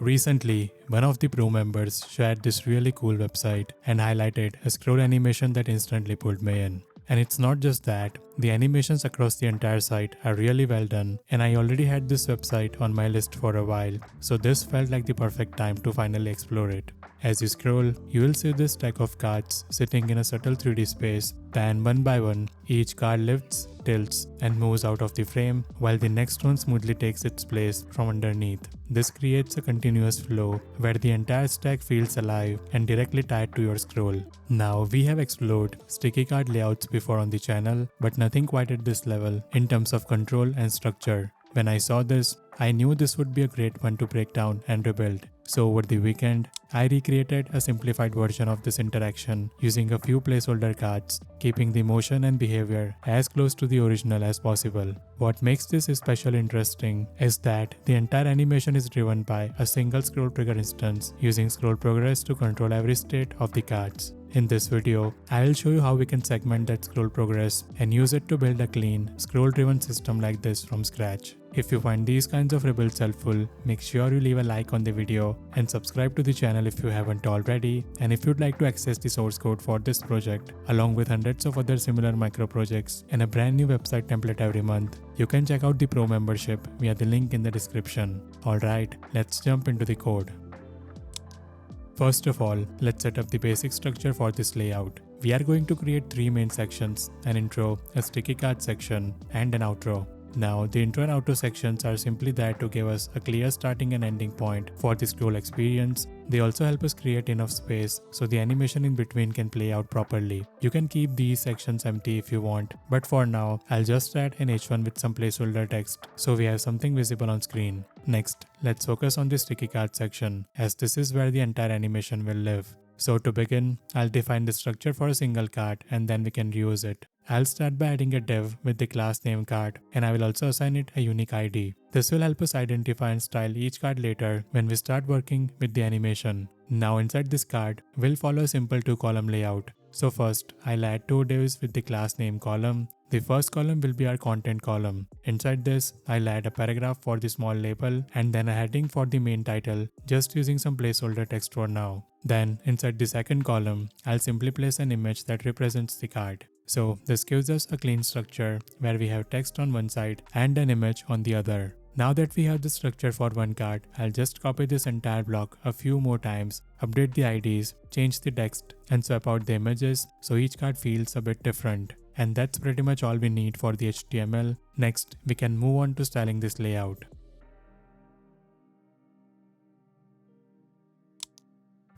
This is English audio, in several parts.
Recently, one of the pro members shared this really cool website and highlighted a scroll animation that instantly pulled me in. And it's not just that, the animations across the entire site are really well done, and I already had this website on my list for a while, so this felt like the perfect time to finally explore it. As you scroll, you will see this stack of cards sitting in a subtle 3D space. Then one by one, each card lifts, tilts, and moves out of the frame, while the next one smoothly takes its place from underneath. This creates a continuous flow where the entire stack feels alive and directly tied to your scroll. Now, we have explored sticky card layouts before on the channel, but nothing quite at this level in terms of control and structure. When I saw this, I knew this would be a great one to break down and rebuild. So over the weekend, I recreated a simplified version of this interaction using a few placeholder cards, keeping the motion and behavior as close to the original as possible. What makes this especially interesting is that the entire animation is driven by a single scroll trigger instance using scroll progress to control every state of the cards. In this video, I will show you how we can segment that scroll progress and use it to build a clean, scroll-driven system like this from scratch. If you find these kinds of rebuilds helpful, make sure you leave a like on the video and subscribe to the channel if you haven't already. And if you'd like to access the source code for this project, along with hundreds of other similar micro projects and a brand new website template every month, you can check out the Pro membership via the link in the description. Alright, let's jump into the code. First of all, let's set up the basic structure for this layout. We are going to create three main sections: an intro, a sticky card section, and an outro. Now, the intro and outro sections are simply there to give us a clear starting and ending point for the scroll experience. They also help us create enough space so the animation in between can play out properly. You can keep these sections empty if you want, but for now, I'll just add an H1 with some placeholder text so we have something visible on screen. Next, let's focus on the sticky card section, as this is where the entire animation will live. So to begin, I'll define the structure for a single card and then we can reuse it. I'll start by adding a div with the class name card, and I will also assign it a unique ID. This will help us identify and style each card later when we start working with the animation. Now inside this card, we'll follow a simple two-column layout. So first, I'll add two divs with the class name column. The first column will be our content column. Inside this, I'll add a paragraph for the small label and then a heading for the main title, just using some placeholder text for now. Then, inside the second column, I'll simply place an image that represents the card. So, this gives us a clean structure where we have text on one side and an image on the other. Now that we have the structure for one card, I'll just copy this entire block a few more times, update the IDs, change the text, and swap out the images so each card feels a bit different. And that's pretty much all we need for the HTML. Next, we can move on to styling this layout.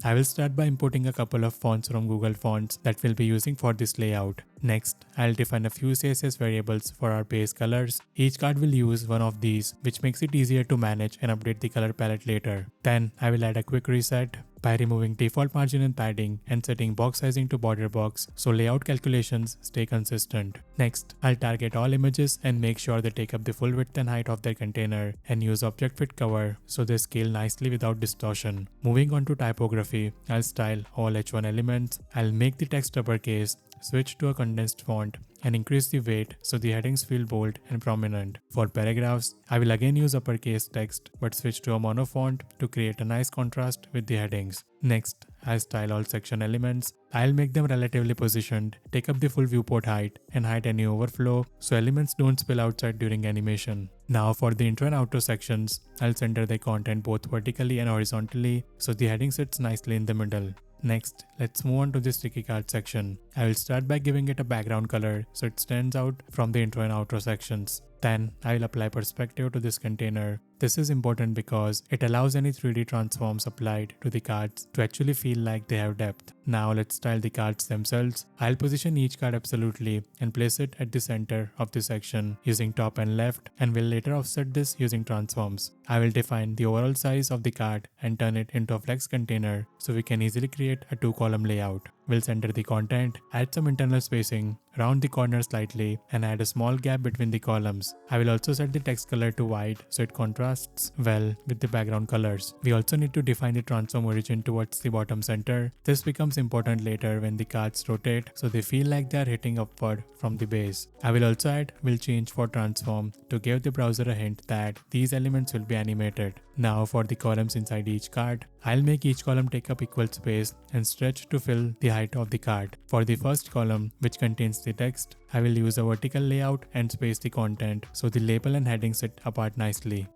I will start by importing a couple of fonts from Google Fonts that we'll be using for this layout. Next, I'll define a few CSS variables for our base colors. Each card will use one of these, which makes it easier to manage and update the color palette later. Then, I will add a quick reset by removing default margin and padding and setting box sizing to border box so layout calculations stay consistent. Next, I'll target all images and make sure they take up the full width and height of their container and use object fit cover so they scale nicely without distortion. Moving on to typography, I'll style all H1 elements. I'll make the text uppercase, switch to a condensed font, and increase the weight so the headings feel bold and prominent. For paragraphs, I will again use uppercase text but switch to a mono font to create a nice contrast with the headings. Next, I'll style all section elements. I'll make them relatively positioned, take up the full viewport height, and hide any overflow so elements don't spill outside during animation. Now for the intro and outro sections, I'll center the content both vertically and horizontally so the heading sits nicely in the middle. Next, let's move on to the sticky card section. I will start by giving it a background color so it stands out from the intro and outro sections. Then, I will apply perspective to this container. This is important because it allows any 3D transforms applied to the cards to actually feel like they have depth. Now let's style the cards themselves. I'll position each card absolutely and place it at the center of the section using top and left, and will later offset this using transforms. I will define the overall size of the card and turn it into a flex container so we can easily create a two-column layout. We'll center the content, add some internal spacing, round the corners slightly, and add a small gap between the columns. I will also set the text color to white so it contrasts well with the background colors. We also need to define the transform origin towards the bottom center. This becomes important later when the cards rotate so they feel like they are hitting upward from the base. I will also add will change for transform to give the browser a hint that these elements will be animated. Now for the columns inside each card, I'll make each column take up equal space and stretch to fill the height of the card. For the first column, which contains the text, I will use a vertical layout and space the content so the label and heading sit apart nicely.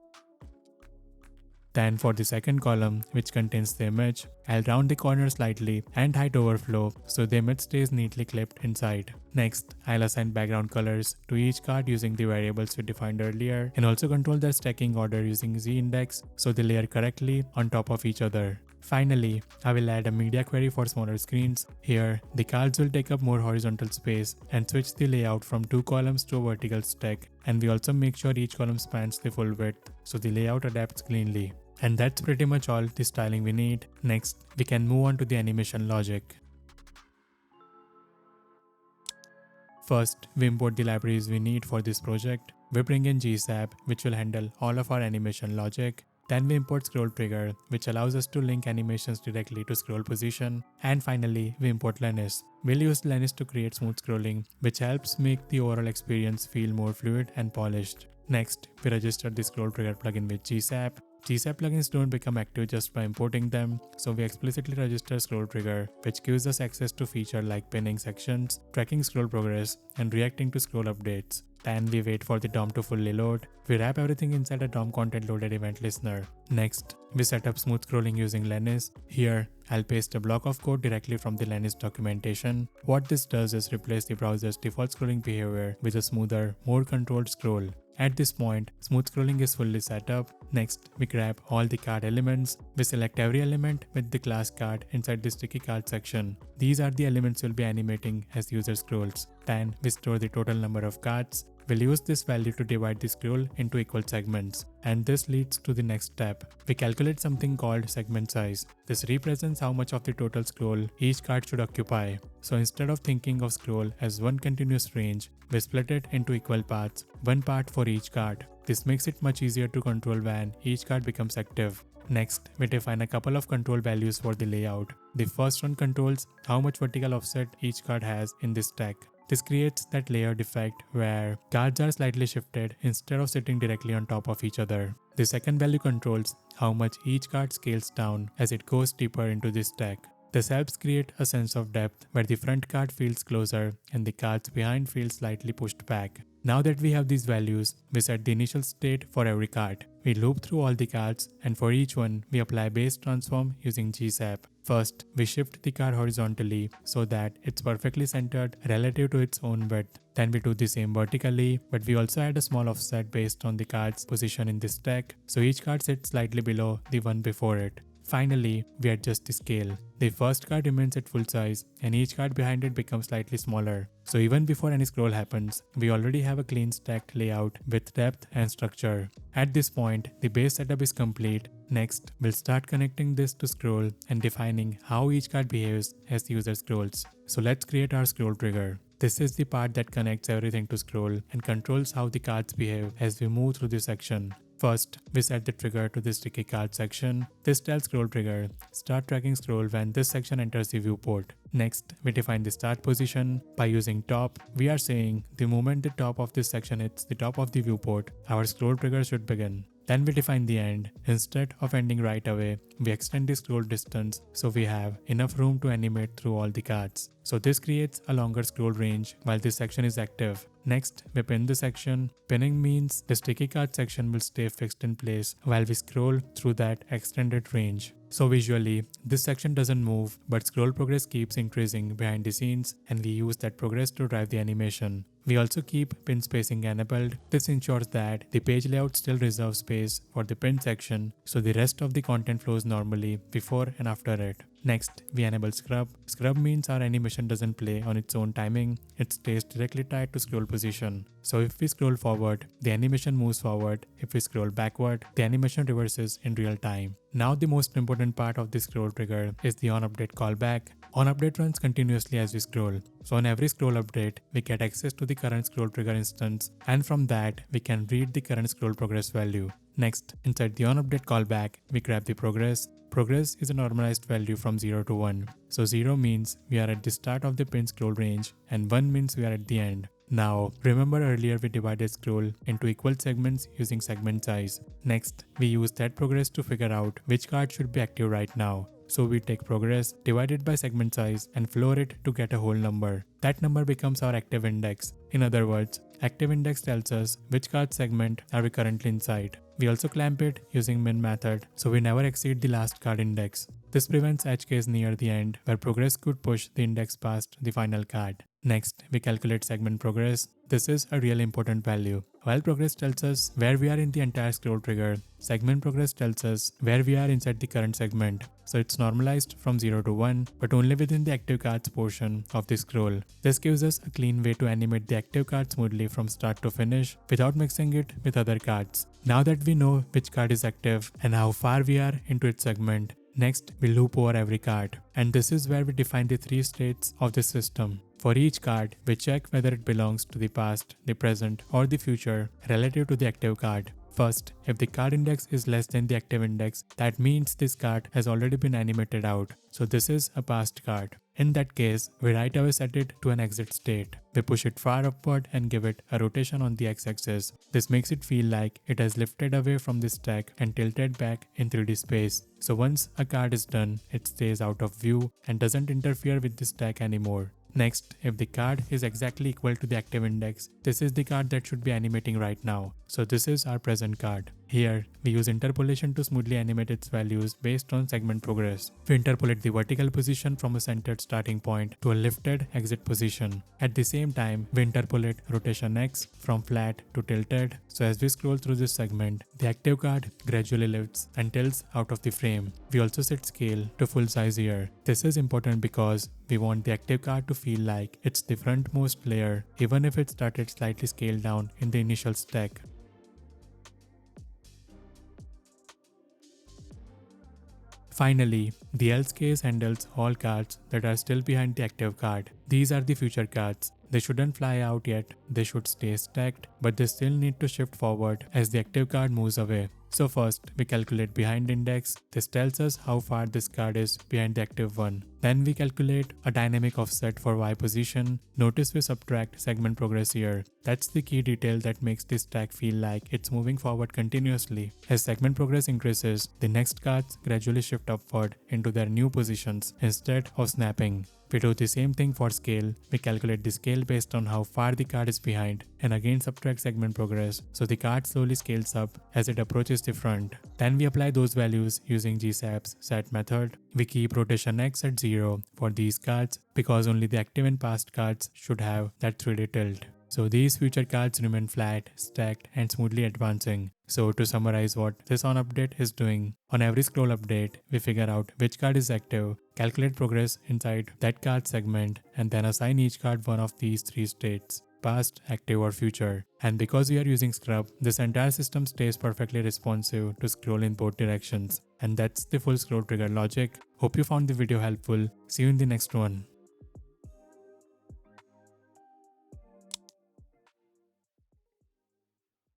Then for the second column, which contains the image, I'll round the corner slightly and height overflow so the image stays neatly clipped inside. Next, I'll assign background colors to each card using the variables we defined earlier, and also control their stacking order using z-index so they layer correctly on top of each other. Finally, I will add a media query for smaller screens. Here, the cards will take up more horizontal space and switch the layout from 2 columns to a vertical stack, and we also make sure each column spans the full width so the layout adapts cleanly. And that's pretty much all the styling we need. Next, we can move on to the animation logic. First, we import the libraries we need for this project. We bring in GSAP, which will handle all of our animation logic. Then we import ScrollTrigger, which allows us to link animations directly to scroll position. And finally, we import Lennis. We'll use Lennis to create smooth scrolling, which helps make the overall experience feel more fluid and polished. Next, we register the ScrollTrigger plugin with GSAP. GSAP plugins don't become active just by importing them, so we explicitly register ScrollTrigger, which gives us access to features like pinning sections, tracking scroll progress, and reacting to scroll updates. Then we wait for the DOM to fully load. We wrap everything inside a DOM content loaded event listener. Next, we set up smooth scrolling using Lennis. Here, I'll paste a block of code directly from the Lennis documentation. What this does is replace the browser's default scrolling behavior with a smoother, more controlled scroll. At this point, smooth scrolling is fully set up. Next, we grab all the card elements. We select every element with the class card inside the sticky card section. These are the elements we'll be animating as the user scrolls. Then, we store the total number of cards. We'll use this value to divide the scroll into equal segments. And this leads to the next step. We calculate something called segment size. This represents how much of the total scroll each card should occupy. So instead of thinking of scroll as one continuous range, we split it into equal parts, one part for each card. This makes it much easier to control when each card becomes active. Next, we define a couple of control values for the layout. The first one controls how much vertical offset each card has in this stack. This creates that layered effect where cards are slightly shifted instead of sitting directly on top of each other. The second value controls how much each card scales down as it goes deeper into this stack. This helps create a sense of depth where the front card feels closer and the cards behind feel slightly pushed back. Now that we have these values, we set the initial state for every card. We loop through all the cards, and for each one, we apply base transform using GSAP. First, we shift the card horizontally so that it's perfectly centered relative to its own width. Then we do the same vertically, but we also add a small offset based on the card's position in this stack, so each card sits slightly below the one before it. Finally, we adjust the scale. The first card remains at full size and each card behind it becomes slightly smaller. So even before any scroll happens, we already have a clean stacked layout with depth and structure. At this point, the base setup is complete. Next, we'll start connecting this to scroll and defining how each card behaves as the user scrolls. So let's create our scroll trigger. This is the part that connects everything to scroll and controls how the cards behave as we move through this section. First, we set the trigger to the sticky card section. This tells ScrollTrigger, start tracking scroll when this section enters the viewport. Next, we define the start position. By using top, we are saying the moment the top of this section hits the top of the viewport, our scroll trigger should begin. Then we define the end. Instead of ending right away, we extend the scroll distance so we have enough room to animate through all the cards. So this creates a longer scroll range while this section is active. Next, we pin the section. Pinning means the sticky card section will stay fixed in place while we scroll through that extended range. So visually, this section doesn't move, but scroll progress keeps increasing behind the scenes, and we use that progress to drive the animation. We also keep pin spacing enabled. This ensures that the page layout still reserves space for the pin section, so the rest of the content flows normally before and after it. Next, we enable scrub. Scrub means our animation doesn't play on its own timing, it stays directly tied to scroll position. So if we scroll forward, the animation moves forward. If we scroll backward, the animation reverses in real time. Now the most important part of the scroll trigger is the onUpdate callback. OnUpdate runs continuously as we scroll. So on every scroll update, we get access to the current scroll trigger instance, and from that, we can read the current scroll progress value. Next, inside the onUpdate callback, we grab the progress. Progress is a normalized value from 0 to 1. So 0 means we are at the start of the pin scroll range and 1 means we are at the end. Now, remember earlier we divided scroll into equal segments using segment size. Next, we use that progress to figure out which card should be active right now. So we take progress divided by segment size and floor it to get a whole number. That number becomes our active index. In other words, active index tells us which card segment are we currently inside. We also clamp it using min method so we never exceed the last card index. This prevents edge case near the end where progress could push the index past the final card. Next, we calculate segment progress. This is a really important value. While progress tells us where we are in the entire scroll trigger, segment progress tells us where we are inside the current segment. So it's normalized from 0 to 1, but only within the active cards portion of the scroll. This gives us a clean way to animate the active card smoothly from start to finish without mixing it with other cards. Now that we know which card is active and how far we are into its segment, next we loop over every card. And this is where we define the 3 states of the system. For each card, we check whether it belongs to the past, the present, or the future relative to the active card. First, if the card index is less than the active index, that means this card has already been animated out. So this is a past card. In that case, we right away set it to an exit state. We push it far upward and give it a rotation on the x-axis. This makes it feel like it has lifted away from the stack and tilted back in 3D space. So once a card is done, it stays out of view and doesn't interfere with the stack anymore. Next, if the card is exactly equal to the active index, this is the card that should be animating right now. So this is our present card. Here, we use interpolation to smoothly animate its values based on segment progress. We interpolate the vertical position from a centered starting point to a lifted exit position. At the same time, we interpolate rotation X from flat to tilted. So as we scroll through this segment, the active card gradually lifts and tilts out of the frame. We also set scale to full size here. This is important because we want the active card to feel like it's the frontmost layer, even if it started slightly scaled down in the initial stack. Finally, the else case handles all cards that are still behind the active card. These are the future cards. They shouldn't fly out yet, they should stay stacked, but they still need to shift forward as the active card moves away. So first, we calculate behind index. This tells us how far this card is behind the active one. Then we calculate a dynamic offset for Y position. Notice we subtract segment progress here. That's the key detail that makes this stack feel like it's moving forward continuously. As segment progress increases, the next cards gradually shift upward into their new positions instead of snapping. We do the same thing for scale. We calculate the scale based on how far the card is behind and again subtract segment progress, so the card slowly scales up as it approaches the front. Then we apply those values using GSAP's set method. We keep rotation X at 0 for these cards because only the active and past cards should have that 3D tilt. So these future cards remain flat, stacked, and smoothly advancing. So to summarize what this on update is doing, on every scroll update, we figure out which card is active, calculate progress inside that card segment, and then assign each card one of these 3 states: past, active, or future. And because we are using Scrub, this entire system stays perfectly responsive to scroll in both directions. And that's the full scroll trigger logic. Hope you found the video helpful. See you in the next one.